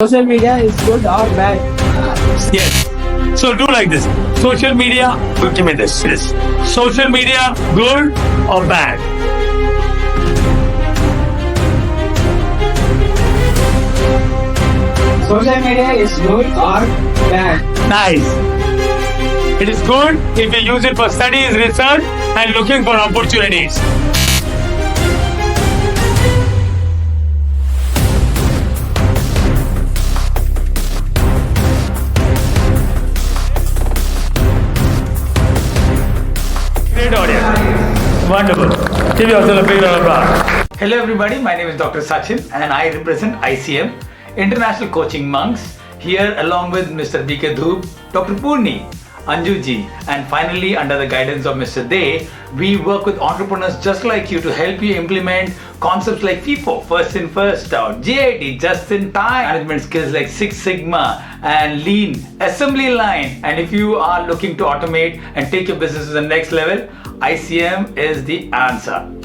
social media is good or bad? Yes. So do like this. Social media, give me this. Yes. Social media, good or bad? Social media is good or bad? Nice. It is good if you use it for studies, research, and looking for opportunities. Great audience. Wonderful. Give yourself a big round of applause. Hello everybody, my name is Dr. Sachin and I represent ICM, International Coaching Monks, here along with Mr. BK Dhoop, Dr. Purni, Anjuji, and finally under the guidance of Mr. Day, we work with entrepreneurs just like you to help you implement concepts like FIFO, first in, first out, JIT, just in time, management skills like Six Sigma and Lean, assembly line. And if you are looking to automate and take your business to the next level, ICM is the answer.